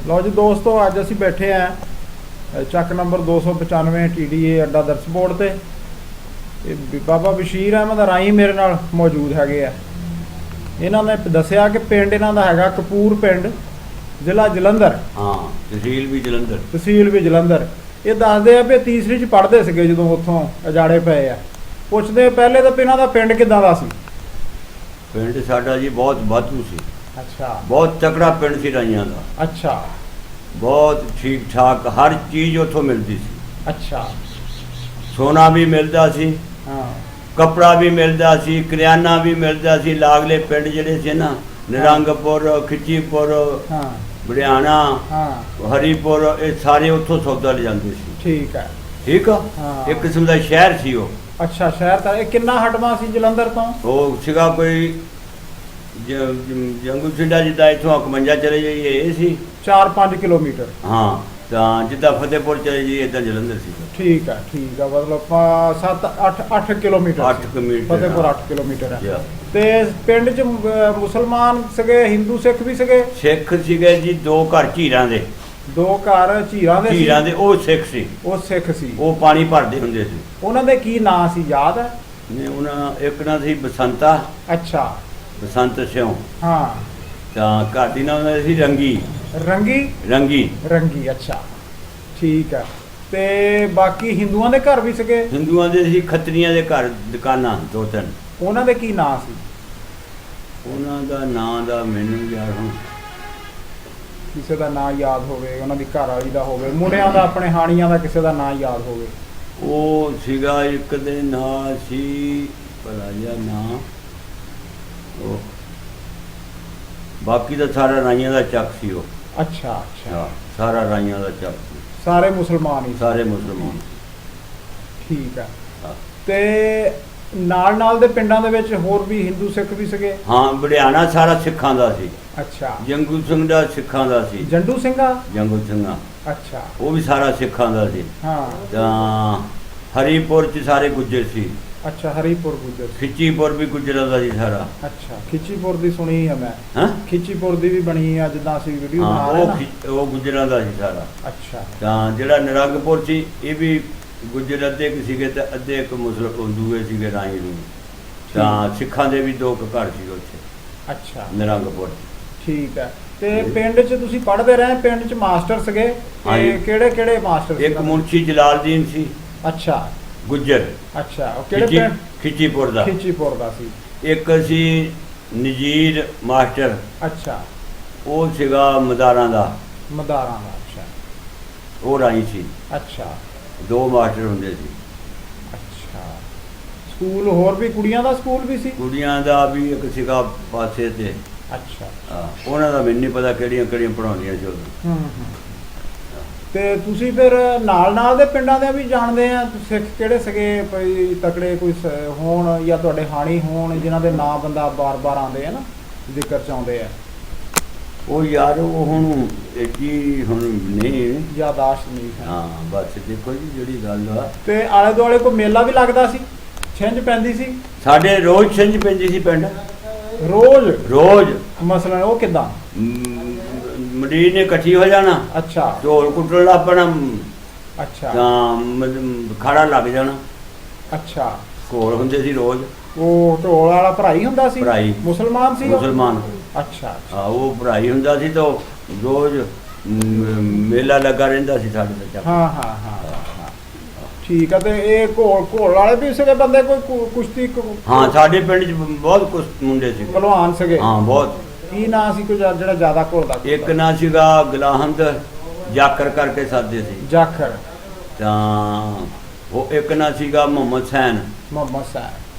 लो जी दोस्तों, अज असी बैठे हैं चक नंबर 295 TDA अड्डा दरसबोर्ड ते बाबा बशीर अहमद राई मेरे नाल मौजूद हैगे आ। इन्हां ने दस्सिया कि पिंड इन्हां दा हैगा कपूर पिंड, जिला जलंधर। हाँ, तहसील भी जलंधर। तहसील भी जलंधर। ये दसदे आ भी तीसरी च पढ़दे सीगे जदों उत्थों अजाड़े पए आ। पुछदे पहले तो इन्हां दा पिंड किदां दा सी? पिंड साडा जी बहुत वाधू सी। अच्छा, बहुत तकड़ा पिंड सी राइयां दा। अच्छा बहुत ठीक ठाक हर चीज़ उत्थों मिलती सी। अच्छा। सोना भी मिलता सी, हाँ कपड़ा भी मिलता सी, करियाना भी मिलता सी। लागले पिंड जिहड़े सी ना, निरंगपुर, खिच्चीपुर, हाँ बड़ियाना, हाँ हरीपुर, ये सारे उत्थों सौदा ले जाते सी। ठीक है। ठीक आ। हाँ। एक किस्म का शहर सी वो। अच्छा, शहर का कितना हटवा सी जलंधर तो? वो सीगा कोई जंगू सिंडा जिदा इथों 51 चले जाइए ये सी 4-5 किलोमीटर। हाँ, तो जिदा फतेहपुर चले जाइए इधर जलंधर सी। ठीक है, मतलब 7-8 किलोमीटर। 8 किलोमीटर फतेहपुर 8 किलोमीटर है। या। ते पिंड च मुसलमान सगे, हिंदू सिख भी सगे? सिख सीगे जी, दो घर झीरां दे। दो घर झीरां दे? झीरां दे ਉਹ ਸਿੱਖ ਸੀ। ਉਹ ਸਿੱਖ ਸੀ। ਉਹ ਪਾਣੀ ਭਰਦੇ ਹੁੰਦੇ ਸੀ। ਉਹਨਾਂ ਦੇ ਕੀ ਨਾਂ ਸੀ, ਯਾਦ ਹੈ? ਨੇ ਉਹਨਾਂ ਇੱਕ ਨਾਂ ਸੀ ਬਸੰਤਾ, ਅੱਛਾ। ਬਸੰਤ ਸਿੰਘ। ਹਾਂ। ਤਾਂ ਘਰ ਦੀ ਨਾਂ ਉਹਨਾਂ ਸੀ ਰੰਗੀ। ਰੰਗੀ? ਰੰਗੀ। ਰੰਗੀ, ਅੱਛਾ ਠੀਕ ਹੈ। ਤੇ ਬਾਕੀ ਹਿੰਦੂਆਂ ਦੇ ਘਰ ਵੀ ਸਗੇ? ਹਿੰਦੂਆਂ ਦੇ ਸੀ ਖੱਤਰੀਆਂ ਦੇ ਘਰ ਦੁਕਾਨਾਂ 2-3। ਉਹਨਾਂ ਦੇ ਕੀ ਨਾਂ ਸੀ? ਉਹਨਾਂ ਦਾ ਨਾਂ ਦਾ ਮੈਨੂੰ ਯਾਰ ਹੁਣ ਕਿਸੇ ਦਾ ਨਾਂ ਯਾਦ ਹੋਵੇ, ਉਹਨਾਂ ਦੀ ਘਰ ਵਾਲੀ ਦਾ ਹੋਵੇ, ਮੁੰਡਿਆਂ ਦਾ ਆਪਣੇ ਹਾਣੀਆਂ ਦਾ ਕਿਸੇ ਦਾ ਨਾਂ ਯਾਦ ਹੋਵੇ। ਉਹ ਸੀਗਾ ਇੱਕ ਦੇ ਨਾਂ ਸੀ ਭਲਾ ਜਿਹਾ ਨਾਂ। ਉਹ ਬਾਕੀ ਤਾਂ ਸਾਰਾ ਰਾਈਆਂ ਦਾ ਚੱਕ ਸੀ ਉਹ। ਅੱਛਾ ਅੱਛਾ। ਹਾਂ, ਸਾਰਾ ਰਾਈਆਂ ਦਾ ਚੱਕ ਸੀ। ਸਾਰੇ ਮੁਸਲਮਾਨ ਹੀ? ਸਾਰੇ ਮੁਸਲਮਾਨ। ਠੀਕ ਹੈ। ਹਾਂ। ਤੇ ਨਾਲ ਦੇ ਪਿੰਡਾਂ ਦੇ ਵਿੱਚ ਹੋਰ ਵੀ ਹਿੰਦੂ ਸਿੱਖ ਵੀ ਸੀਗੇ? ਹਾਂ, ਬੜਿਆਣਾ ਸਾਰਾ ਸਿੱਖਾਂ ਦਾ ਸੀ। ਅੱਛਾ। ਜੰਗੂ ਸਿੰਘ ਦਾ ਸਿੱਖਾਂ ਦਾ ਸੀ। ਜੰਡੂ ਸਿੰਘਾ? ਜੰਗੂ ਸਿੰਘਾ। ਅੱਛਾ। ਉਹ ਵੀ ਸਾਰਾ ਸਿੱਖਾਂ ਦਾ ਸੀ। ਹਾਂ। ਤਾਂ ਹਰੀਪੁਰ ਚ ਸਾਰੇ ਗੁੱਜਰ ਸੀ। ਅੱਛਾ, ਹਰੀਪੁਰ ਗੁੱਜਰ। ਖਿੱਚੀਪੁਰ ਵੀ ਗੁੱਜਰਾਂ ਦਾ ਸੀ ਸਾਰਾ। ਅੱਛਾ, ਖਿੱਚੀਪੁਰ ਦੀ ਸੁਣੀ ਹੈ ਮੈਂ। ਹਾਂ, ਖਿੱਚੀਪੁਰ ਦੀ ਵੀ ਬਣੀ ਆ, ਜਿੱਦਾਂ ਅਸੀਂ ਵੀਡੀਓ ਬਣਾ ਰਹੇ ਨਾ। ਉਹ ਗੁੱਜਰਾਂ ਦਾ ਸੀ ਸਾਰਾ। ਅੱਛਾ। ਤਾਂ ਜਿਹੜਾ ਨਿਰੰਗਪੁਰ ਸੀ ਇਹ ਵੀ ਗੁੱਜਰ ਅੱਧੇ ਕੁ ਸੀਗੇ ਤੇ ਅੱਧੇ ਇੱਕ ਮੁਸਲਮਾਨ ਦੂਏ ਸੀਗੇ ਰਾਈ ਨੂੰ। ਤਾਂ ਸਿੱਖਾਂ ਦੇ ਵੀ 2 ਘਰ ਸੀ ਉੱਥੇ। ਅੱਛਾ, ਨਿਰੰਗਪੁਰ। ਠੀਕ ਹੈ। ਤੇ ਪਿੰਡ 'ਚ ਤੁਸੀਂ ਪੜ੍ਹਦੇ ਰਹੇ, ਪਿੰਡ 'ਚ ਮਾਸਟਰ ਸੀਗੇ? ਹਾਂਜੀ। ਕਿਹੜੇ ਮਾਸਟਰ ਸੀ? ਇੱਕ ਮੁਨਸ਼ੀ ਜਲਾਲਦੀਨ ਸੀ। ਅੱਛਾ। ਗੁੱਜਰ। ਅੱਛਾ, ਉਹ ਕਿਹੜੇ ਪਿੰਡ? ਖਿੱਚੀਪੁਰ ਦਾ। ਖਿੱਚੀਪੁਰ ਦਾ ਸੀ। ਇੱਕ ਸੀ ਨਜੀਰ ਮਾਸਟਰ। ਅੱਛਾ। ਉਹ ਸੀਗਾ ਮਦਾਰਾਂ ਦਾ। ਮਦਾਰਾਂ ਦਾ। ਅੱਛਾ। ਉਹ ਰਾਈ ਸੀ। ਅੱਛਾ। 2 ਮਾਸਟਰ ਹੁੰਦੇ ਸੀ। ਅੱਛਾ। ਸਕੂਲ ਹੋਰ ਵੀ, ਕੁੜੀਆਂ ਦਾ ਸਕੂਲ ਵੀ ਸੀ? ਕੁੜੀਆਂ ਦਾ ਵੀ ਇੱਕ ਸੀਗਾ ਪਾਸੇ ਤੇ। ਅੱਛਾ। ਹਾਂ, ਉਹਨਾਂ ਦਾ ਮੈਨੂੰ ਨਹੀਂ ਪਤਾ ਕਿਹੜੀਆਂ ਪੜ੍ਹਾਉਂਦੀਆਂ ਸੀ ਉਦੋਂ। ਹੂੰ। ਤੇ ਤੁਸੀਂ ਫਿਰ ਨਾਲ ਦੇ ਪਿੰਡਾਂ ਦੇ ਵੀ ਜਾਣਦੇ ਆ ਸਿੱਖ ਕਿਹੜੇ ਸੀਗੇ ਕੋਈ ਤਕੜੇ, ਕੋਈ ਹੋਣ ਜਾਂ ਤੁਹਾਡੇ ਹਾਣੀ ਹੋਣ ਜਿਨ੍ਹਾਂ ਦੇ ਨਾਂ ਬੰਦਾ ਬਾਰ-ਬਾਰ ਆਉਂਦੇ ਆ ਨਾ, ਜ਼ਿਕਰ ਚ ਆਉਂਦੇ ਆ? ਉਹ ਯਾਰ ਉਹ ਹੁਣ ਕੀ ਹੁਣ ਨਹੀਂ ਯਾਦਾਸ਼ਤ ਨਹੀਂ ਹੈ। ਹਾਂ, ਬਸ ਦੇਖੋ ਜੀ ਜਿਹੜੀ ਗੱਲ ਆ। ਤੇ ਆਲੇ ਦੁਆਲੇ ਕੋਈ ਮੇਲਾ ਵੀ ਲੱਗਦਾ ਸੀ? ਛਿੰਝ ਪੈਂਦੀ ਸੀ? ਸਾਡੇ ਰੋਜ਼ ਛਿੰਝ ਪੈਂਦੀ ਸੀ ਪਿੰਡ। ਰੋਜ਼? ਮਸਲਨ ਉਹ ਕਿੱਦਾਂ? ਮੰਡੀਰ ਨੇ ਇਕੱਠੀ ਹੋ ਜਾਣਾ। ਅੱਛਾ। ਢੋਲ ਕੁੱਟਣ ਲੱਗ ਪੈਣਾ। ਅੱਛਾ। ਤਾਂ ਖਾੜਾ ਲੱਗ ਜਾਣਾ। ਅੱਛਾ। ਘੋਲ ਹੁੰਦੇ ਸੀ ਰੋਜ਼। ਉਹ ਢੋਲ ਵਾਲਾ ਭਰਾਈ ਹੁੰਦਾ ਸੀ? ਭਰਾਈ। ਮੁਸਲਮਾਨ ਸੀ ਉਹ? ਮੁਸਲਮਾਨ। ਅੱਛਾ। ਹਾਂ, ਉਹ ਭਰਾਈ ਹੁੰਦਾ ਸੀ ਤਾਂ ਰੋਜ਼ ਮੇਲਾ ਲੱਗਾ ਰਹਿੰਦਾ ਸੀ ਸਾਡੇ ਤੇ। ਹਾਂ ਹਾਂ ਹਾਂ। ਠੀਕ ਆ। ਤੇ ਇਹ ਘੋਲ ਵਾਲੇ ਵੀ ਸੀਗੇ ਬੰਦੇ, ਕੋਈ ਕੁਸ਼ਤੀ? ਹਾਂ, ਸਾਡੇ ਪਿੰਡ 'ਚ ਬਹੁਤ ਕੁਛ ਮੁੰਡੇ ਸੀ, ਪਹਿਲਵਾਨ ਸੀਗੇ? ਹਾਂ, ਬਹੁਤ। ਕੀ ਨਾਂ ਸੀ ਕੋਈ ਜਿਹੜਾ ਜ਼ਿਆਦਾ ਘੋਲਦਾ? ਇੱਕ ਨਾਂ ਸੀਗਾ ਗੁਲਾਹਮਦ ਜਾਕਰ ਕਰਕੇ ਸਾਦੇ ਸੀ। ਜਾਖਰ। ਤਾਂ ਉਹ ਇੱਕ ਨਾਂ ਸੀਗਾ ਮੁਹੰਮਦ ਸੈਨ। ਮੁਹੰਮਦ ਸੈਨ।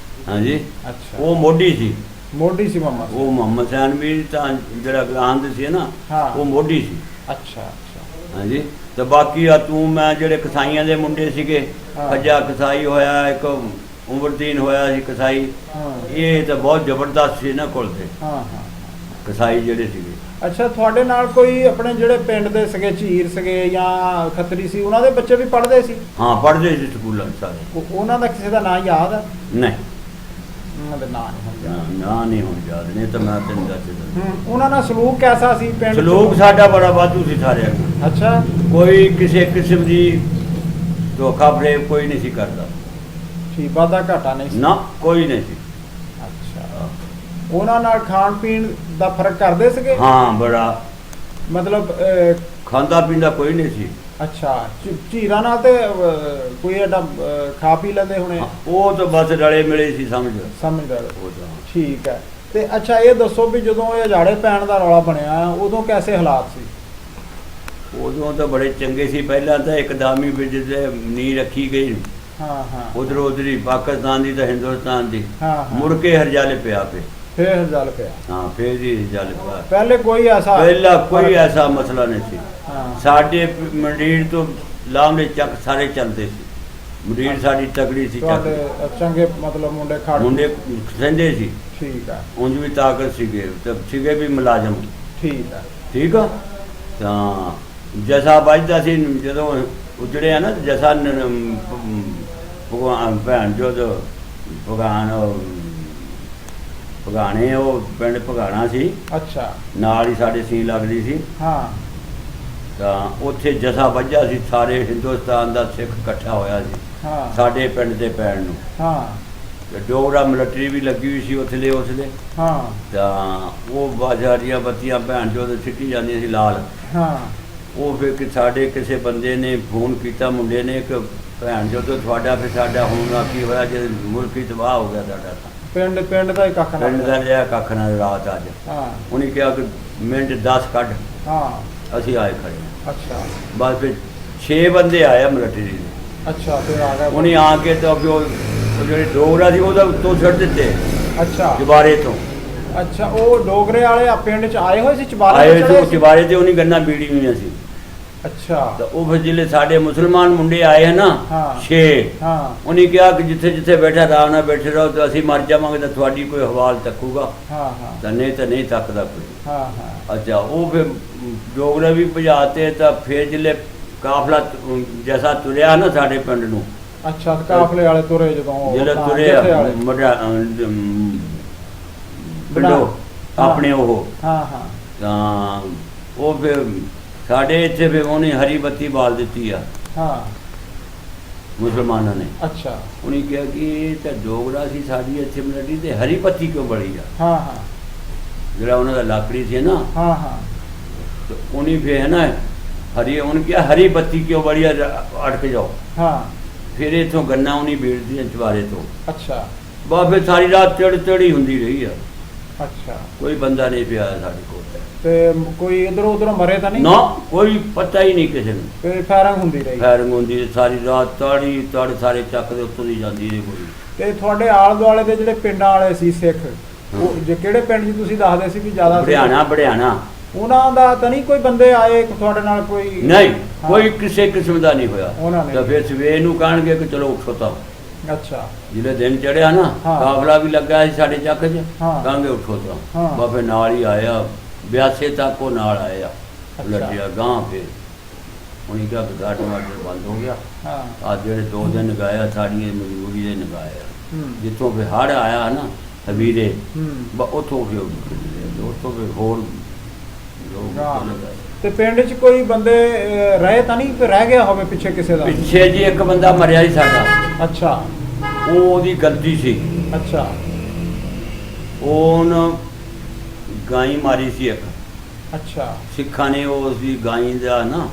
ਹਾਂਜੀ। ਅੱਛਾ। ਉਹ ਮੋਢੀ ਸੀ। ਮੋਢੀ ਸੀ ਮੁਹੰਮਦ? ਉਹ ਮੁਹੰਮਦ ਸੈਨ ਵੀ ਤਾਂ ਜਿਹੜਾ ਗੁਲਾਹਮਦ ਸੀ ਨਾ, ਹਾਂ, ਉਹ ਮੋਢੀ ਸੀ। ਅੱਛਾ ਅੱਛਾ। ਹਾਂਜੀ। ਤੇ ਬਾਕੀ ਆ ਤੂੰ ਮੈਂ ਜਿਹੜੇ ਕਸਾਈਆਂ ਦੇ ਮੁੰਡੇ ਸੀਗੇ, ਖੱਜਾ ਕਸਾਈ ਹੋਇਆ, ਇੱਕ ਉਮਰਦੀਨ ਹੋਇਆ ਸੀ ਕਸਾਈ। ਇਹ ਤਾਂ ਬਹੁਤ ਜ਼ਬਰਦਸਤ ਸੀ ਨਾ ਕੋਲ ਦੇ। ਹਾਂ ਹਾਂ। ਕਸਾਈ ਜਿਹੜੇ ਸੀਗੇ। ਅੱਛਾ, ਤੁਹਾਡੇ ਨਾਲ ਕੋਈ ਆਪਣੇ ਜਿਹੜੇ ਪਿੰਡ ਦੇ ਸੀਗੇ, ਝੀਰ ਸੀਗੇ ਜਾਂ ਖੱਤਰੀ ਸੀ, ਉਹਨਾਂ ਦੇ ਬੱਚੇ ਵੀ ਪੜ੍ਹਦੇ ਸੀ? ਹਾਂ, ਪੜ੍ਹਦੇ ਸੀ ਸਕੂਲਾਂ 'ਚ ਸਾਰੇ। ਉਹਨਾਂ ਦਾ ਕਿਸੇ ਦਾ ਨਾਂ ਯਾਦ ਹੈ? ਨਹੀਂ। ਉਹਨਾਂ ਦੇ ਨਾਂ ਨਹੀਂ ਹੁਣ ਨਾ ਨਹੀਂ ਹੁਣ ਯਾਦ ਨਹੀਂ ਤਾਂ ਮੈਂ ਤੈਨੂੰ ਦੱਸ ਦਿੰਦਾ। ਉਹਨਾਂ ਦਾ ਸਲੂਕ ਕੈਸਾ ਸੀ ਪਿੰਡ 'ਚ? ਸਲੂਕ ਸਾਡਾ ਬੜਾ ਵਾਧੂ ਸੀ ਸਾਰਿਆਂ ਦਾ। ਅੱਛਾ। ਕੋਈ ਕਿਸੇ ਕਿਸਮ ਦੀ ਧੋਖਾ ਫਰੇਬ ਕੋਈ ਨਹੀਂ ਸੀ ਕਰਦਾ। ਠੀਕ, ਵਾਧਾ ਘਾਟਾ ਨਹੀਂ ਸੀ? ਨਾ ਕੋਈ ਨਹੀਂ ਸੀ। ਅੱਛਾ। ਉਹਨਾਂ ਨਾਲ ਖਾਣ ਪੀਣ ਦਾ ਫਰਕ ਕਰਦੇ ਸੀਗੇ? ਹਾਂ ਬੜਾ, ਮਤਲਬ ਖਾਂਦਾ ਪੀਂਦਾ ਕੋਈ ਨਹੀਂ ਸੀ। ਅੱਛਾ। ਝੀਰਾਂ ਨਾਲ ਤੇ ਕੋਈ ਐਡਾ ਖਾ ਪੀ ਲੈਂਦੇ ਹੋਣੇ? ਉਹ ਤਾਂ ਬਸ ਰਲੇ ਮਿਲੇ ਸੀ ਸਮਝਦਾਰ। ਉਹ ਤਾਂ ਠੀਕ ਹੈ। ਤੇ ਅੱਛਾ ਇਹ ਦੱਸੋ ਵੀ ਜਦੋਂ ਇਹ ਅਜਾੜੇ ਪੈਣ ਦਾ ਰੌਲਾ ਬਣਿਆ ਉਦੋਂ ਕੈਸੇ ਹਾਲਾਤ ਸੀ? ਉਦੋਂ ਤਾਂ ਬੜੇ ਚੰਗੇ ਸੀ। ਪਹਿਲਾਂ ਤਾਂ ਇੱਕਦਮ ਹੀ ਵਿੱਚ ਤੇ ਨੀਂਹ ਰੱਖੀ ਗਈ। ਹਾਂ ਹਾਂ। ਉਧਰ ਹੀ ਪਾਕਿਸਤਾਨ ਦੀ ਤਾਂ ਹਿੰਦੁਸਤਾਨ ਦੀ। ਹਾਂ। ਮੁੜ ਕੇ ਹਰਜਾਲੇ ਪਿਆ ਪੇ। ਫੇਰ ਜਲ ਪਿਆ? ਹਾਂ ਫੇਰ ਹੀ ਹਰਜਾਲੇ ਪਿਆ। ਪਹਿਲੇ ਕੋਈ ਐਸਾ? ਪਹਿਲਾਂ ਕੋਈ ਐਸਾ ਮਸਲਾ ਨਹੀਂ ਸੀ। ਹਾਂ। ਸਾਡੇ ਮੰਡੀਰ ਤੋਂ ਲਾਂਘੇ ਚੱਕ ਸਾਰੇ ਚੱਲਦੇ ਸੀ। ਮੰਡੀਰ ਸਾਡੀ ਤਕੜੀ ਸੀ। ਚੱਕ ਤੁਹਾਡੇ ਚੰਗੇ ਮਤਲਬ ਮੁੰਡੇ ਖੜ ਮੁੰਡੇ ਸੰਦੇ ਸੀ। ਠੀਕ ਹੈ। ਉਂਝ ਵੀ ਤਾਕਤ ਸੀਗੇ ਤੇ ਸੀਗੇ ਵੀ ਮੁਲਾਜ਼ਮ। ਠੀਕ ਹੈ। ਠੀਕ ਆ। ਤਾਂ ਜਸਾ ਵੱਜਦਾ ਸੀ ਜਦੋਂ ਉਜੜਿਆ ਨਾ ਜਸਾ ਭਗਵਾਨ ਭੈਣ ਜੋ ਭਗਾਣੇ ਉਹ ਪਿੰਡ ਭਗਾਣਾ ਸੀ। ਅੱਛਾ। ਨਾਲ ਹੀ ਸਾਡੇ ਸੀ ਲੱਗਦੀ ਸੀ। ਹਾਂ। ਤਾਂ ਉੱਥੇ ਜਸਾ ਵੱਜਾ ਸੀ। ਸਾਰੇ ਹਿੰਦੁਸਤਾਨ ਦਾ ਸਿੱਖ ਇਕੱਠਾ ਹੋਇਆ ਸੀ ਹਾਂ। ਸਾਡੇ ਪਿੰਡ ਦੇ ਪੈਣ ਨੂੰ। ਹਾਂ। ਤੇ ਡੋਗਰਾ ਮਿਲਟਰੀ ਵੀ ਲੱਗੀ ਹੋਈ ਸੀ ਉਸਲੇ। ਹਾਂ। ਤਾਂ ਉਹ ਬਾਜ਼ਾਰੀਆਂ ਬੱਤੀਆਂ ਭੈਣ ਜੋ ਸਿੱਟੀ ਜਾਂਦੀਆਂ ਸੀ ਲਾਲ। ਹਾਂ। ਉਹ ਫਿਰ ਕਿ ਸਾਡੇ ਕਿਸੇ ਬੰਦੇ ਨੇ ਫੋਨ ਕੀਤਾ ਮੁੰਡੇ ਨੇ ਕਿ ਭੈਣ ਜਦੋਂ ਤੁਹਾਡਾ ਫਿਰ ਸਾਡਾ ਹੋਣਾ ਕੀ ਹੋਇਆ ਜੇ ਮੁਲਕ ਹੀ ਤਬਾਹ ਹੋ ਗਿਆ ਸਾਡਾ। ਪਿੰਡ ਦਾ ਹੀ ਕੱਖ ਨਾ ਪਿੰਡ ਦਾ ਰਿਹਾ ਕੱਖ ਨਾਲ ਰਾਤ ਅੱਜ। ਹਾਂ। ਉਹਨੇ ਕਿਹਾ ਕਿ ਮਿੰਟ 10 ਕੱਢ। ਹਾਂ। ਅਸੀਂ ਆਏ ਖੜੇ। ਅੱਛਾ। ਬਸ ਫਿਰ 6 ਬੰਦੇ ਆਏ ਮਿਲਟਰੀ ਦੇ। ਅੱਛਾ। ਫਿਰ ਆ ਗਿਆ ਉਹਨੇ ਆ ਕੇ ਤਾਂ ਫਿਰ ਉਹ ਜਿਹੜੇ ਡੋਗਰਾ ਸੀ ਉਹਦਾ ਉੱਤੋਂ ਛੱਡ ਦਿੱਤੇ। ਅੱਛਾ। ਚੁਬਾਰੇ ਤੋਂ। ਅੱਛਾ। ਉਹ ਡੋਗਰੇ ਵਾਲੇ ਆ ਪਿੰਡ ਚ ਆਏ ਹੋਏ ਸੀ ਚਬਾਰੇ ਆਏ ਤੇ ਸੀ ਚੜ੍ਹੇ ਸੀ? ਚੁਬਾਰੇ ਤੇ ਉਹਨੇ ਗੰਨਾ ਬੀੜੀ ਹੋਈਆਂ ਸੀ। ਅੱਛਾ। ਤਾਂ ਉਹ ਫਿਰ ਜਿਹੜੇ ਸਾਡੇ ਮੁਸਲਮਾਨ ਮੁੰਡੇ ਆਏ ਹਨ ਨਾ ਹਾਂ। 6। ਹਾਂ। ਉਹਨੇ ਕਿਹਾ ਕਿ ਜਿੱਥੇ ਜਿੱਥੇ ਬੈਠਾ ਆਰਾਮ ਨਾਲ ਬੈਠੇ ਰਹੋ ਤਾਂ ਅਸੀਂ ਮਰ ਜਾਵਾਂਗੇ ਤਾਂ ਤੁਹਾਡੀ ਕੋਈ ਹਵਾਲ ਤੱਕੂਗਾ। ਹਾਂ ਹਾਂ। ਤਾਂ ਨਹੀਂ ਤੱਕਦਾ ਕੋਈ। ਹਾਂ ਹਾਂ। ਅੱਛਾ। ਉਹ ਫਿਰ ਡੋਗਰੇ ਵੀ ਭਜਾਤੇ ਤਾਂ ਫਿਰ ਜਿਹੜੇ ਕਾਫਲਾ ਜੈਸਾ ਤੁਰਿਆ ਨਾ ਸਾਡੇ ਪਿੰਡ ਨੂੰ। ਅੱਛਾ। ਕਾਫਲੇ ਵਾਲੇ ਤੁਰੇ ਜਦੋਂ ਜਿਹੜੇ ਹਾਂ, ਤੁਰਿਆ ਜੱਥੇ ਵਾਲੇ। ਪਿੰਡੋਂ ਆਪਣੇ ਉਹ। ਹਾਂ ਹਾਂ। ਤਾਂ ਉਹ ਫਿਰ ਸਾਡੇ ਇੱਥੇ ਫਿਰ ਉਹਨੇ ਹਰੀ ਬੱਤੀ ਬਾਲ ਦਿੱਤੀ ਆ ਹਾਂ। ਮੁਸਲਮਾਨਾਂ ਨੇ। ਅੱਛਾ। ਉਹਨੇ ਕਿਹਾ ਕਿ ਇਹ ਤਾਂ ਡੋਗਰਾ ਸੀ ਸਾਡੀ ਇੱਥੇ ਮਿਲਟੀ ਤੇ ਹਰੀ ਬੱਤੀ ਕਿਉਂ ਬਲੀ ਆ? ਹਾਂ ਹਾਂ। ਜਿਹੜਾ ਉਹਨਾਂ ਦਾ ਲਾਕੜੀ ਸੀ ਨਾ। ਹਾਂ ਹਾਂ। ਤੇ ਉਹਨੇ ਫਿਰ ਹੈ ਨਾ ਉਹਨੇ ਕਿਹਾ ਹਰੀ ਬੱਤੀ ਕਿਉਂ ਬਲੀ ਆ ਅਟਕ ਜਾਓ। ਹਾਂ। ਫਿਰ ਇੱਥੋਂ ਗੰਨਾ ਉਹਨੇ ਬੀੜਦੀ ਚਵਾਰੇ ਤੋਂ। ਅੱਛਾ। ਬਸ ਫਿਰ ਸਾਰੀ ਰਾਤ ਚੜੀ ਹੁੰਦੀ ਰਹੀ ਆ। ਅੱਛਾ। ਕੋਈ ਬੰਦਾ ਨਹੀਂ ਪਿਆ ਸਾਡੇ ਕੋਲ। ਤੇ ਕੋਈ ਇਧਰੋਂ ਉਧਰੋਂ ਮਰੇ ਤਾਂ ਨਹੀਂ? ਨਾ ਕੋਈ ਪਤਾ ਹੀ ਨਹੀਂ ਕਿਸੇ ਨੂੰ। ਤੇ ਫਾਇਰਿੰਗ ਹੁੰਦੀ ਰਹੀ? ਫਾਇਰਿੰਗ ਹੁੰਦੀ ਸਾਰੀ ਰਾਤ ਤੜ ਸਾਰੇ ਚੱਕ ਦੇ ਉੱਤੋਂ ਦੀ ਜਾਂਦੀ ਰਹੀ ਕੋਈ। ਤੇ ਤੁਹਾਡੇ ਆਲੇ ਦੁਆਲੇ ਦੇ ਜਿਹੜੇ ਪਿੰਡਾਂ ਵਾਲੇ ਸੀ ਸਿੱਖ ਉਹ ਜੇ ਕਿਹੜੇ ਪਿੰਡ 'ਚ ਤੁਸੀਂ ਦੱਸਦੇ ਸੀ ਵੀ ਜ਼ਿਆਦਾ ਸੀ? ਬੜਿਆਣਾ ਉਹਨਾਂ ਦਾ ਤਾਂ ਨਹੀਂ ਕੋਈ ਬੰਦੇ ਆਏ ਤੁਹਾਡੇ ਨਾਲ ਕੋਈ? ਨਹੀਂ ਕੋਈ ਕਿਸੇ ਕਿਸਮ ਦਾ ਨਹੀਂ ਹੋਇਆ। ਉਹਨਾਂ ਨੇ ਤਾਂ ਫਿਰ ਸਵੇਰ ਨੂੰ ਕਹਿਣਗੇ ਕਿ ਚਲੋ ਉੱਠੋ ਤਾਂ। ਅੱਛਾ। ਜਿਹੜੇ ਦਿਨ ਚੜਿਆ ਨਾ ਕਾਫਲਾ ਵੀ ਲੱਗਾ ਸੀ ਸਾਡੇ ਚੱਕ 'ਚ। ਕਹਾਂਗੇ ਉੱਠੋ ਤਾਂ ਬਾਬੇ ਨਾਲ ਹੀ ਆਇਆ 82 ਤੱਕ ਉਹ ਨਾਲ ਆਇਆ ਲੱਡਿਆ ਗਾਂ। ਫਿਰ ਉਹਨੇ ਕਿਹਾ ਕਿ ਗਾਰਡ ਮਾਰਡਰ ਬੰਦ ਹੋ ਗਿਆ। ਅੱਜ ਜਿਹੜੇ 2 ਦਿਨ ਨਗਾਇਆ ਸਾਡੀਆਂ ਮਜਬੂਰੀ ਦੇ ਨਗਾਇਆ। ਜਿੱਥੋਂ ਫਿਰ ਹੜ ਆਇਆ ਨਾ ਹਬੀਰੇ ਉੱਥੋਂ ਫਿਰ ਹੋਰ ਤੇ ਪਿੰਡ 'ਚ ਕੋਈ ਬੰਦੇ ਰਹੇ ਤਾਂ ਨਹੀਂ ਰਹਿ ਗਿਆ ਹੋਵੇ ਪਿੱਛੇ ਕਿਸੇ ਦਾ? ਪਿੱਛੇ ਜੀ ਇੱਕ ਬੰਦਾ ਮਰਿਆ ਸੀ ਸਾਡਾ। ਅੱਛਾ। ਉਹ ਉਹਦੀ ਗਲਤੀ ਸੀ। ਅੱਛਾ। ਉਹਨ ਗਾਈ ਮਾਰੀ ਸੀ ਇੱਕ। ਅੱਛਾ। ਸਿੱਖਾਂ ਨੇ ਉਸ ਦੀ ਗਾਈ ਦਾ ਨਾ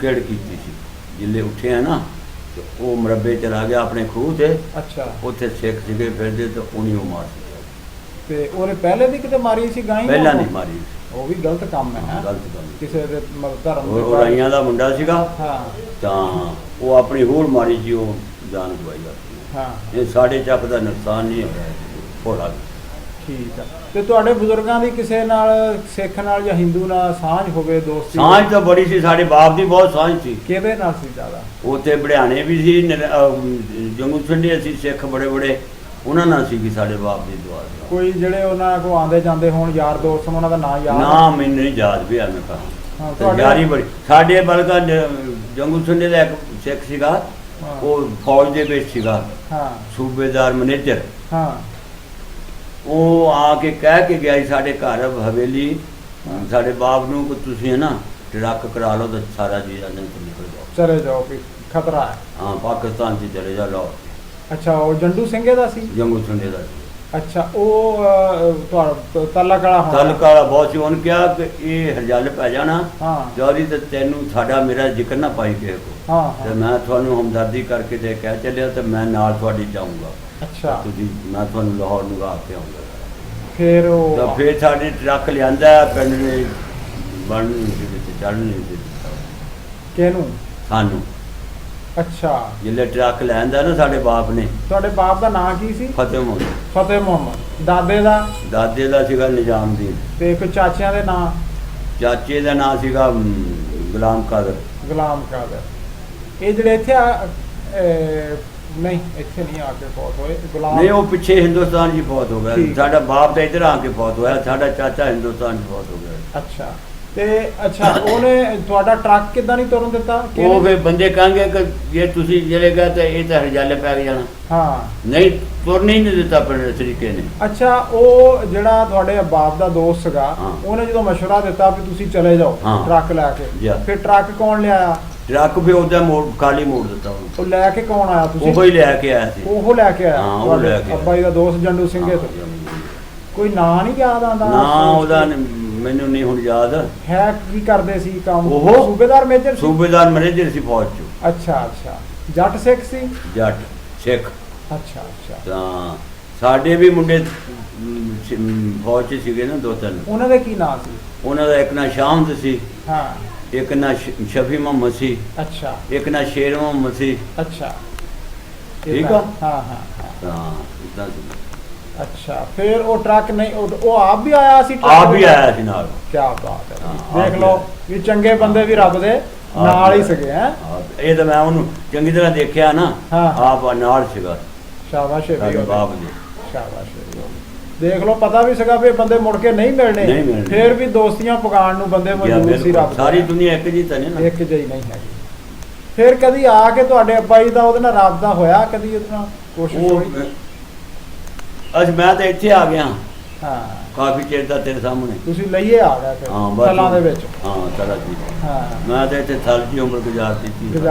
ਕਿਹੜ ਕੀਤੀ ਸੀ। ਜਿੱਲੇ ਉੱਠੇ ਆ ਨਾ ਤੇ ਉਹ ਮਰੱਬੇ ਚਲਾ ਗਿਆ ਆਪਣੇ ਖੂਹ ਤੇ। ਅੱਛਾ। ਉੱਥੇ ਸਿੱਖ ਸੀਗੇ ਫਿਰਦੇ ਤੇ ਉਹਨੇ ਉਹ ਮਾਰ ਦਿੱਤਾ। ਤੇ ਉਹਨੇ ਪਹਿਲੇ ਵੀ ਕਿਤੇ ਮਾਰੀ ਸੀ ਗਾਈ? ਪਹਿਲਾਂ ਨਹੀਂ ਮਾਰੀ। ਉਹ ਵੀ ਗਲਤ ਕੰਮ ਹੈ। ਗਲਤ ਕੰਮ ਕਿਸੇ ਦੇ ਧਰਮ ਉਹ ਰਾਈਆਂ ਦਾ ਮੁੰਡਾ ਸੀਗਾ। ਹਾਂ। ਤਾਂ ਉਹ ਆਪਣੀ ਹੋਰ ਮਾਰੀ ਸੀ ਉਹ ਜਾਨ ਗਵਾਈ ਆਪਣੀ। ਹਾਂ। ਇਹ ਸਾਡੇ ਚੱਕ ਦਾ ਨੁਕਸਾਨ ਨਹੀਂ ਹੋਇਆ ਹੋਲਾ। ਠੀਕ ਆ। ਤੇ ਤੁਹਾਡੇ ਬਜ਼ੁਰਗਾਂ ਦੀ ਕਿਸੇ ਨਾਲ ਸਿੱਖ ਨਾਲ ਜਾਂ ਹਿੰਦੂ ਨਾਲ ਸਾਂਝ ਹੋਵੇ ਦੋਸਤੀ? ਸਾਂਝ ਤਾਂ ਬੜੀ ਸੀ। ਸਾਡੇ ਬਾਪ ਦੀ ਬਹੁਤ ਸਾਂਝ ਸੀ। ਕਿਹਦੇ ਨਾਲ ਸੀ ਜ਼ਿਆਦਾ? ਉੱਥੇ ਬੜਿਆਣੇ ਵੀ ਸੀ ਜੰਗੂ ਸੰਡੇ ਸੀ ਸਿੱਖ ਬੜੇ ਉਹਨਾਂ ਨਾਲ ਸੀਗੀ ਸਾਡੇ ਬਾਪ ਦੀ ਦੁਆ। ਕੋਈ ਜਿਹੜੇ ਉਹਨਾਂ ਕੋ ਆਉਂਦੇ ਜਾਂਦੇ ਹੋਣ ਯਾਰ ਦੋਸਤ ਉਹਨਾਂ ਦਾ ਨਾਂ ਯਾਦ? ਨਾ ਮੈਨੂੰ ਨਹੀਂ ਯਾਦ ਵੀ ਮੈਂ ਕਹਾਂ। ਯਾਰੀ ਬੜੀ ਸਾਡੇ ਬਲਕਾ ਜੰਗੂ ਸੰਡੇ ਦਾ ਇੱਕ ਸਿੱਖ ਸੀਗਾ ਉਹ ਫੌਜ ਦੇ ਵਿੱਚ ਸੀਗਾ, ਸੂਬੇਦਾਰ ਮੈਨੇਜਰ। ਉਹ ਆ ਕੇ ਕਹਿ ਕੇ ਗਿਆ ਸੀ ਸਾਡੇ ਘਰ ਹਵੇਲੀ ਸਾਡੇ ਬਾਪ ਨੂੰ ਕਿ ਤੁਸੀਂ ਨਾ ਟਰੱਕ ਕਰਾ ਲਓ ਤਾਂ ਸਾਰਾ ਜੀ ਨਿਕਲ ਜਾਓ, ਚਲੇ ਜਾਓ ਵੀ ਖਤਰਾ ਹੈ। ਹਾਂ, ਪਾਕਿਸਤਾਨ 'ਚ ਚਲੇ ਜਾ ਲਓ। ਅੱਛਾ, ਉਹ ਜੰਡੂ ਸਿੰਘੇ ਦਾ ਸੀ? ਜੰਗੂ ਸਿੰਘੇ ਦਾ ਸੀ। ਅੱਛਾ, ਉਹ ਤੁਹਾਡਾ ਤਾਲਕ ਵਾਲਾ ਬਹੁਤ ਸੀ। ਉਹਨੇ ਕਿਹਾ ਕਿ ਇਹ ਹਰਜਲ ਪੈ ਜਾਣਾ ਜੌਰੀ ਤੇ ਤੈਨੂੰ ਸਾਡਾ ਮੇਰਾ ਜ਼ਿਕਰ ਨਾ ਪਾਈ ਕਿਸੇ ਕੋ, ਤੇ ਮੈਂ ਤੁਹਾਨੂੰ ਹਮਦਰਦੀ ਕਰਕੇ ਤੇ ਕਹਿ ਚੱਲਿਆ ਤੇ ਮੈਂ ਨਾਲ ਤੁਹਾਡੀ ਜਾਊਂਗਾ। ਅੱਛਾ, ਤੁਸੀਂ ਮੈਂ ਤੁਹਾਨੂੰ ਲਾਹੌਰ ਨੂੰ ਗਾ ਕੇ ਆਊਂਗਾ। ਫਿਰ ਉਹ ਤਾਂ ਫਿਰ ਸਾਡੇ ਟਰੱਕ ਲਿਆਂਦਾ ਪਿੰਡ ਨੇ ਬਣ ਚੜ੍ਹ ਨਹੀਂ ਦਿੱਤਾ ਕਿਹਨੂੰ? ਸਾਨੂੰ। ਅੱਛਾ, ਜਿੱਲੇ ਟਰੱਕ ਲੈਂਦਾ ਨਾ ਸਾਡੇ ਬਾਪ ਨੇ। ਤੁਹਾਡੇ ਬਾਪ ਦਾ ਨਾਂ ਕੀ ਸੀ? ਫਤਿਹ ਮੁਹੰਮਦ। ਫਤਿਹ ਮੁਹੰਮਦ। ਦਾਦੇ ਦਾ ਸੀਗਾ ਨਿਜ਼ਾਮਦੀਨ। ਤੇ ਇੱਕ ਚਾਚਿਆਂ ਦੇ ਨਾਂ? ਚਾਚੇ ਦਾ ਨਾਂ ਸੀਗਾ ਗੁਲਾਮ ਕਾਦਰ। ਇਹ ਜਿਹੜੇ ਇੱਥੇ ਨਹੀਂ, ਇੱਥੇ ਨਹੀਂ ਆ ਕੇ ਫੌਤ ਹੋਏ ਗੁਲਾਮ? ਨਹੀਂ, ਉਹ ਪਿੱਛੇ ਹਿੰਦੁਸਤਾਨ 'ਚ ਫੌਤ ਹੋ ਗਿਆ। ਸਾਡਾ ਬਾਪ ਤਾਂ ਇੱਧਰ ਆ ਕੇ ਫੌਤ ਹੋਇਆ, ਸਾਡਾ ਚਾਚਾ ਹਿੰਦੁਸਤਾਨ 'ਚ ਫੌਤ ਹੋ ਗਿਆ। ਅੱਛਾ, ਤੇ ਅੱਛਾ ਉਹਨੇ ਤੁਹਾਡਾ ਟਰੱਕ ਕਿੱਦਾਂ ਨਹੀਂ ਤੁਰਨ ਦਿੱਤਾ? ਉਹ ਫਿਰ ਬੰਦੇ ਕਹਾਂਗੇ ਕਿ ਜੇ ਤੁਸੀਂ ਚਲੇ ਗਏ ਤਾਂ ਇਹ ਤਾਂ ਹਰਜਾਲੇ ਪੈ ਜਾਣਾ। ਨਹੀਂ, ਤੁਰਨ ਹੀ ਨਹੀਂ ਦਿੱਤਾ ਪਿੰਡ ਤਰੀਕੇ ਨੇ। ਅੱਛਾ, ਉਹ ਜਿਹੜਾ ਤੁਹਾਡੇ ਬਾਪ ਦਾ ਦੋਸਤ ਸੀਗਾ ਉਹਨੇ ਜਦੋਂ ਮਸ਼ਵਰਾ ਦਿੱਤਾ ਵੀ ਤੁਸੀਂ ਚਲੇ ਜਾਓ ਟਰੱਕ ਲੈ ਕੇ, ਫਿਰ ਟਰੱਕ ਕੌਣ ਲਿਆਇਆ? ਟਰੱਕ ਫਿਰ ਉਹਦਾ ਖਾਲੀ ਮੋੜ ਦਿੱਤਾ। ਉਹ ਲੈ ਕੇ ਕੌਣ ਆਇਆ? ਤੁਸੀਂ? ਉਹ ਹੀ ਲੈ ਕੇ ਆਇਆ ਸੀ। ਉਹ ਲੈ ਕੇ ਆਇਆ ਅੱਬਾ ਜੀ ਦਾ ਦੋਸਤ ਜੰਡੂ ਸਿੰਘੇ ਤੋਂ। ਕੋਈ ਨਾਂ ਨਹੀਂ ਯਾਦ ਆਉਂਦਾ? ਨਾ, ਉਹਦਾ ਮੈਨੂੰ ਨਹੀਂ ਹੁਣ ਯਾਦ ਹੈ। ਕੀ ਕਰਦੇ ਸੀ ਕੰਮ? ਉਹ ਸੂਬੇਦਾਰ ਮੇਜਰ ਸੀ? ਸੂਬੇਦਾਰ ਮੈਨੇਜਰ ਸੀ ਫੌਜ 'ਚ। ਅੱਛਾ, ਜੱਟ ਸਿੱਖ ਸੀ? ਜੱਟ ਸਿੱਖ। ਅੱਛਾ। ਤਾਂ ਸਾਡੇ ਵੀ ਮੁੰਡੇ ਫੌਜ 'ਚ ਸੀਗੇ ਨਾ, 2-3। ਉਹਨਾਂ ਦੇ ਕੀ ਨਾਂ ਸੀ? ਉਹਨਾਂ ਦਾ ਇੱਕ ਨਾਂ ਸ਼ਾਮਦ ਸੀ, ਇੱਕ ਨਾਂ ਸ਼ਫੀ ਮੁਹੰਮਦ ਸੀ, ਅੱਛਾ, ਇੱਕ ਨਾਂ ਸ਼ੇਰ ਮੁਹੰਮਦ ਸੀ। ਅੱਛਾ, ਠੀਕ ਆ। ਇਦਾਂ ਸੀ। ਅੱਛਾ, ਫਿਰ ਉਹ ਟਰੱਕ ਨਹੀਂ, ਉਹ ਆਪ ਵੀ ਆਇਆ ਸੀ? ਆਪ ਵੀ ਆਇਆ ਸੀ ਨਾਲ। ਕੀ ਬਾਤ ਹੈ, ਦੇਖ ਲਓ ਵੀ ਚੰਗੇ ਬੰਦੇ ਵੀ ਰੱਬ ਦੇ ਨਾਲ ਹੀ ਸੀਗੇ। ਹੈ, ਇਹ ਤਾਂ ਮੈਂ ਉਹਨੂੰ ਚੰਗੀ ਤਰ੍ਹਾਂ ਦੇਖਿਆ ਨਾ, ਆਪ ਨਾਲ ਸੀਗਾ। ਸ਼ਾਬਾਸ਼ ਬਾਪ ਜੀ, ਸ਼ਾਬਾਸ਼। ਦੇਖ ਲਓ, ਪਤਾ ਵੀ ਸੀਗਾ ਵੀ ਬੰਦੇ ਮੁੜ ਕੇ ਨਹੀਂ ਮਿਲਣੇ, ਫਿਰ ਵੀ ਦੋਸਤੀਆਂ ਪਕਾਉਣ ਨੂੰ ਬੰਦੇ ਮੌਜੂਦ ਸੀ। ਰੱਬ ਸਾਰੀ ਦੁਨੀਆ ਇੱਕ ਜੀ ਤਾਂ ਨਹੀਂ, ਇੱਕ ਜਿਹੀ ਨਹੀਂ ਹੈਗੀ। ਫਿਰ ਕਦੀ ਆ ਕੇ ਤੁਹਾਡੇ ਅੱਬਾ ਜੀ ਦਾ ਉਹਦੇ ਨਾਲ ਰਾਬਤਾ ਹੋਇਆ? ਕਦੀ ਉਹਦੇ ਨਾਲ ਕੋਸ਼ਿਸ਼ ਹੋਈ? ਅੱਜ ਮੈਂ ਤਾਂ ਇੱਥੇ ਆ ਗਿਆ ਕਾਫੀ ਚਿਰ ਦਾ ਤੇਰੇ ਸਾਹਮਣੇ। ਤੁਸੀਂ ਲਈਏ ਆ ਗਏ ਫਿਰ ਸਾਲਾਂ ਦੇ ਵਿੱਚ? ਚਲਾ ਜੀ। ਮੈਂ ਤਾਂ ਇੱਥੇ ਸਾਲ ਦੀ ਉਮਰ ਗੁਜ਼ਾਰਤੀ।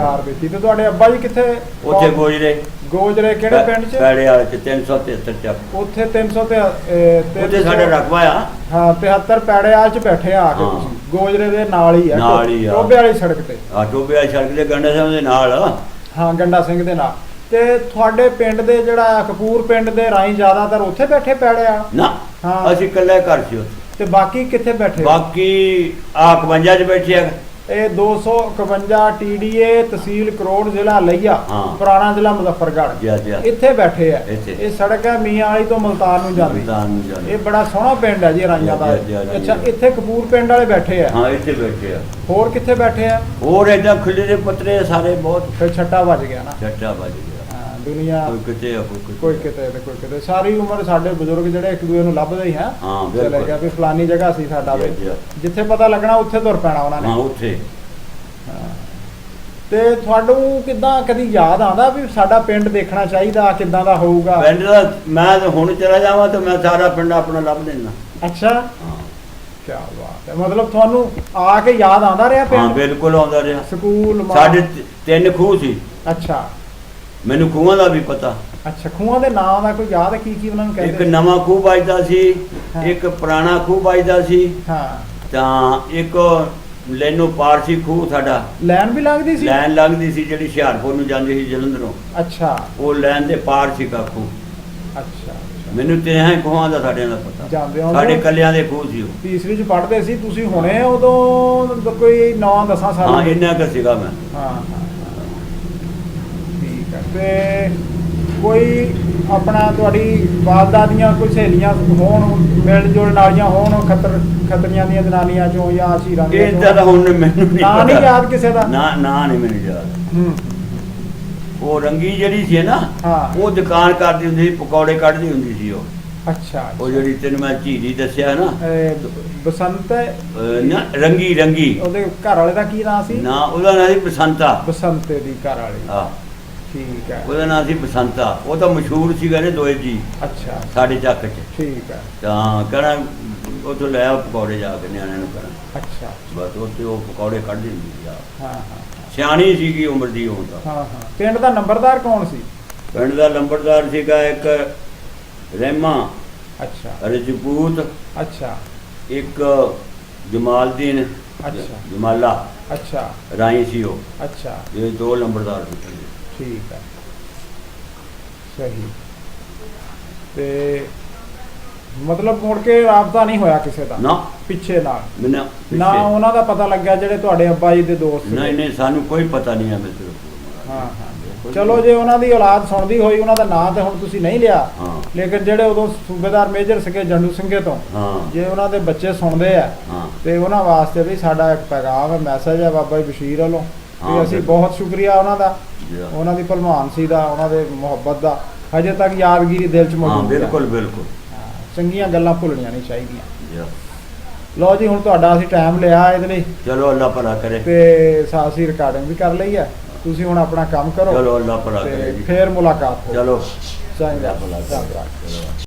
ਤੇ ਤੁਹਾਡੇ ਅੱਬਾ ਜੀ ਕਿੱਥੇ? ਉੱਥੇ ਗੋਜਰੇ ਕਿਹੜੇ ਪਿੰਡ 'ਚ? ਪੈੜੇ ਵਾਲੇ 'ਚ 373 ਚੱਕ। ਉੱਥੇ 373 ਉੱਥੇ ਸਾਡਾ ਰਕਬਾ ਆ। 73 ਪੈੜੇ ਵਾਲੇ 'ਚ ਬੈਠੇ ਆ ਕੇ ਤੁਸੀਂ? ਗੋਜਰੇ ਦੇ ਨਾਲ ਹੀ ਆ, ਟੋਬੇ ਵਾਲੀ ਸੜਕ ਤੇ? ਟੋਬੇ ਵਾਲੀ ਸੜਕ ਤੇ ਗੰਡਾ ਸਿੰਘ ਦੇ ਨਾਲ। ਗੰਡਾ ਸਿੰਘ ਦੇ ਨਾਲ। ਤੇ ਤੁਹਾਡੇ ਪਿੰਡ ਦੇ ਜਿਹੜਾ ਕਪੂਰ ਪਿੰਡ ਦੇ ਰਾਈ ਜ਼ਿਆਦਾਤਰ ਉੱਥੇ ਬੈਠੇ ਪੈੜੇ ਆ? ਨਾ, ਅਸੀਂ ਇਕੱਲੇ ਘਰ ਸੀ ਉੱਥੇ। ਤੇ ਬਾਕੀ ਕਿੱਥੇ ਬੈਠੇ? ਬਾਕੀ 51 'ਚ ਬੈਠੇ ਆ। ਇਹ 251 TDA ਤਹਿਸੀਲ ਕਰੋੜ ਜ਼ਿਲ੍ਹਾ ਲਈਆ, ਪੁਰਾਣਾ ਜ਼ਿਲ੍ਹਾ ਮੁਜ਼ੱਫਰਗੜ੍ਹ, ਇੱਥੇ ਬੈਠੇ ਆ। ਇਹ ਸੜਕ ਹੈ ਮੀਆਂ ਵਾਲੀ ਤੋਂ ਮੁਲਤਾਨ ਨੂੰ ਜਾਂਦੀ। ਇਹ ਬੜਾ ਸੋਹਣਾ ਪਿੰਡ ਹੈ ਜੀ ਰਾਈਆਂ ਦਾ। ਅੱਛਾ, ਇੱਥੇ ਕਪੂਰ ਪਿੰਡ ਵਾਲੇ ਬੈਠੇ ਆ? ਇੱਥੇ ਬੈਠੇ ਆ। ਹੋਰ ਕਿੱਥੇ ਬੈਠੇ ਆ? ਹੋਰ ਏਦਾਂ ਖੁੱਲੇ ਦੇ ਪੱਤਰੇ ਸਾਰੇ ਬਹੁਤ। ਫਿਰ ਛੱਟਾ ਵੱਜ ਗਿਆ ਨਾ? ਛੱਟਾ ਵੱਜ ਗਿਆ। ਦੁਨੀਆ ਕੋਈ ਕਿਤੇ ਸਾਰੀ ਉਮਰ ਸਾਡੇ ਬਜ਼ੁਰਗ ਜਿਹੜੇ ਇੱਕ ਦੂਜੇ ਨੂੰ ਲੱਭਦੇ ਹੀ ਹੈ। ਚਲੇ ਗਿਆ ਵੀ ਫਲਾਨੀ ਜਗ੍ਹਾ ਸੀ ਸਾਡਾ, ਜਿੱਥੇ ਪਤਾ ਲੱਗਣਾ ਉੱਥੇ ਤੁਰ ਪੈਣਾ ਉਹਨਾਂ ਨੇ। ਉੱਥੇ। ਤੇ ਤੁਹਾਨੂੰ ਕਿੱਦਾਂ ਕਦੀ ਯਾਦ ਆਉਂਦਾ ਵੀ ਸਾਡਾ ਪਿੰਡ ਦੇਖਣਾ ਚਾਹੀਦਾ, ਕਿੱਦਾਂ ਦਾ ਹੋਊਗਾ ਪਿੰਡ ਦਾ? ਮੈਂ ਹੁਣ ਚਲਾ ਜਾਵਾਂ ਤਾਂ ਮੈਂ ਸਾਰਾ ਪਿੰਡ ਆਪਣਾ ਲੱਭ ਦੇਣਾ। ਅੱਛਾ, ਕੀ ਬਾਤ ਹੈ। ਮਤਲਬ ਤੁਹਾਨੂੰ ਆ ਕੇ ਯਾਦ ਆਉਂਦਾ ਰਿਹਾ ਪਿੰਡ? ਬਿਲਕੁਲ ਆਉਂਦਾ ਰਿਹਾ। ਸਕੂਲ ਸਾਡੇ 3 ਖੂਹ ਸੀ। ਅੱਛਾ, ਮੈਨੂੰ ਖੂਹਾਂ ਦਾ ਵੀ ਪਤਾ। ਅੱਛਾ, ਖੂਹਾਂ ਦੇ ਨਾਮ ਦਾ ਕੋਈ ਯਾਦ ਹੈ? ਕੀ ਉਹਨਾਂ ਨੂੰ ਕਹਿੰਦੇ? ਇੱਕ ਨਵਾਂ ਖੂਹ ਵੱਜਦਾ ਸੀ, ਇੱਕ ਪੁਰਾਣਾ ਖੂਹ ਵੱਜਦਾ ਸੀ, ਤਾਂ ਇੱਕ ਲੈਨੋ ਪਾਰ ਸੀ ਖੂਹ ਸਾਡਾ। ਲੈਨ ਵੀ ਲੱਗਦੀ ਸੀ? ਲੈਨ ਲੱਗਦੀ ਸੀ ਜਿਹੜੀ ਹੁਸ਼ਿਆਰਪੁਰ ਨੂੰ ਜਾਂਦੀ ਸੀ ਜਲੰਧਰੋਂ। ਅੱਛਾ, ਉਹ ਲੈਨ ਦੇ ਪਾਰ ਸੀ ਖੂਹ। ਅੱਛਾ, ਮੈਨੂੰ ਤੇ ਖੂਹਾਂ ਦਾ ਸਾਡਿਆਂ ਦਾ ਪਤਾ। ਸਾਡੇ ਕੱਲਿਆਂ ਦੇ ਖੂਹ ਸੀ। ਉਹ ਤੀਸਰੀ 'ਚ ਪੜ੍ਹਦੇ ਸੀ ਤੁਸੀਂ? ਹੁਣੇ ਉਦੋਂ ਕੋਈ 9-10 ਸਾਲ? ਇੰਨਾ ਕੁ ਸੀਗਾ ਮੈਂ। ਤੇ ਕੋਈ ਆਪਣਾ ਤੁਹਾਡੀ ਵਾਲਦਾ ਦੀਆਂ ਕੋਈ ਸਹੇਲੀਆਂ ਹੋਣ, ਮਿਲ ਜੁਲਣ ਵਾਲੀਆਂ ਹੋਣ, ਖੱਤਰੀਆਂ ਦੀਆਂ ਜਨਾਨੀਆਂ ਚੋਂ ਜਾਂ ਸ਼ੀਰਾਂ ਦੀਆਂ? ਇਦਾਂ ਦਾ ਹੁਣ ਮੈਨੂੰ ਨਹੀਂ ਯਾਦ ਕਿਸੇ ਦਾ? ਨਾ ਨਹੀਂ ਮੈਨੂੰ ਯਾਦ। ਉਹ ਰੰਗੀ ਜਿਹੜੀ ਸੀ ਨਾ, ਉਹ ਦੁਕਾਨ ਕਰਦੀ ਹੁੰਦੀ ਸੀ, ਪਕੌੜੇ ਕੱਢਦੀ ਹੁੰਦੀ ਸੀ ਉਹ। ਅੱਛਾ, ਉਹ ਜਿਹੜੀ ਤੈਨੂੰ ਮੈਂ ਝੀਰੀ ਦੱਸਿਆ ਨਾ, ਬਸੰਤ ਰੰਗੀ। ਉਹਦੇ ਘਰ ਵਾਲੇ ਦਾ ਕੀ ਨਾਂ ਸੀ? ਨਾ, ਉਹਦਾ ਨਾਂ ਸੀ ਬਸੰਤਾ। ਬਸੰਤੇ ਦੀ ਘਰ ਵਾਲੀ। ਠੀਕ ਹੈ। ਉਹਦਾ ਨਾਂ ਸੀ ਬਸੰਤਾ, ਉਹ ਤਾਂ ਮਸ਼ਹੂਰ ਸੀਗਾ ਨੇ ਦੋਏ ਜੀ ਅੱਛਾ ਸਾਡੇ ਚੱਕ 'ਚ। ਠੀਕ ਹੈ। ਤਾਂ ਕਹਿਣਾ ਉੱਥੋਂ ਲੈ ਆਓ ਪਕੌੜੇ ਜਾ ਕੇ ਨਿਆਣਿਆਂ ਨੂੰ ਕਰਨ। ਅੱਛਾ ਬਸ ਉੱਥੇ ਉਹ ਪਕੌੜੇ ਕੱਢ ਦਿੰਦੀ ਸੀ ਆ। ਹਾਂ ਹਾਂ ਸਿਆਣੀ ਸੀਗੀ ਉਮਰ ਦੀ ਉਹ ਤਾਂ। ਹਾਂ ਹਾਂ। ਪਿੰਡ ਦਾ ਨੰਬਰਦਾਰ ਕੌਣ ਸੀ? ਪਿੰਡ ਦਾ ਨੰਬਰਦਾਰ ਸੀਗਾ ਇੱਕ ਰਹਿਮਾ, ਅੱਛਾ ਰਜਪੂਤ, ਅੱਛਾ ਇੱਕ ਜਮਾਲਦੀਨ, ਅੱਛਾ ਜਮਾਲਾ ਅੱਛਾ ਰਾਈ ਸੀ ਉਹ। ਅੱਛਾ ਇਹ ਦੋ ਨੰਬਰਦਾਰ ਸੀ। ਠੀਕ ਹੈ ਸਹੀ। ਤੇ ਮਤਲਬ ਮੁੜ ਕੇ ਰਾਬਤਾ ਨਹੀਂ ਹੋਇਆ ਕਿਸੇ ਦਾ ਨਾ ਪਿੱਛੇ ਨਾਲ ਨਾ ਨਾ ਉਹਨਾਂ ਦਾ ਪਤਾ ਲੱਗਿਆ ਜਿਹੜੇ ਤੁਹਾਡੇ ਅੱਬਾ ਜੀ ਦੇ ਦੋਸਤ ਸੀ? ਨਹੀਂ ਨਹੀਂ, ਸਾਨੂੰ ਕੋਈ ਪਤਾ ਨਹੀਂ ਹੈ ਮਿੱਤਰ। ਹਾਂ ਹਾਂ। ਚਲੋ ਜੇ ਉਹਨਾਂ ਦੀ ਔਲਾਦ ਸੁਣਦੀ ਹੋਈ, ਉਹਨਾਂ ਦਾ ਨਾਂ ਤੇ ਹੁਣ ਤੁਸੀਂ ਨਹੀਂ ਲਿਆ, ਹਾਂ ਲੇਕਿਨ ਜਿਹੜੇ ਉਦੋਂ ਸੂਬੇਦਾਰ ਮੇਜਰ ਸੀਗੇ ਜੰਡੂ ਸਿੰਘੇ ਤੋਂ, ਹਾਂ ਜੇ ਉਹਨਾਂ ਦੇ ਬੱਚੇ ਸੁਣਦੇ ਆ ਹਾਂ ਤੇ ਉਹਨਾਂ ਵਾਸਤੇ ਵੀ ਸਾਡਾ ਇੱਕ ਪੈਗਾਮ ਹੈ, ਮੈਸੇਜ ਹੈ ਬਾਬਾ ਜੀ ਬਸ਼ੀਰ ਵੱਲੋਂ ਹਾਂ, ਕਿ ਅਸੀਂ ਬਿਲਕੁਲ। ਬਹੁਤ ਸ਼ੁਕਰੀਆ ਉਹਨਾਂ ਦਾ, ਜੀ। ਉਹਨਾਂ ਦੀ ਭਲਮਾਨਸੀ ਦਾ, ਉਹਨਾਂ ਦੇ ਮੁਹੱਬਤ ਦਾ ਹਜੇ ਤੱਕ ਯਾਦਗਿਰੀ ਦਿਲ 'ਚ ਹਾਂ ਮੌਜੂਦ ਹੈ। ਬਿਲਕੁਲ ਬਿਲਕੁਲ। ਹਾਂ, ਚੰਗੀਆਂ ਗੱਲਾਂ ਭੁੱਲਣੀਆਂ ਨਹੀਂ ਚਾਹੀਦੀਆਂ। ਜੀ। ਲਓ ਜੀ, ਹੁਣ ਤੁਹਾਡਾ ਅਸੀਂ ਟਾਈਮ ਲਿਆ ਇਹਦੇ ਲਈ ਚਲੋ ਅੱਲਾ ਭਲਾ ਕਰੇ। ਤੇ ਅਸੀਂ ਰਿਕਾਰਡਿੰਗ ਵੀ ਕਰ ਲਈ ਹੈ, ਤੁਸੀਂ ਹੁਣ ਆਪਣਾ ਕੰਮ ਕਰੋ ਚਲੋ ਅੱਲਾ ਭਲਾ ਕਰੇ ਤੇ ਜੀ। ਫੇਰ ਮੁਲਾਕਾਤ ਹੋ। ਚਲੋ ਚੰਗਾ ਅੱਲਾ ਭਲਾ ਕਰੇ। ਚੰਗਾ।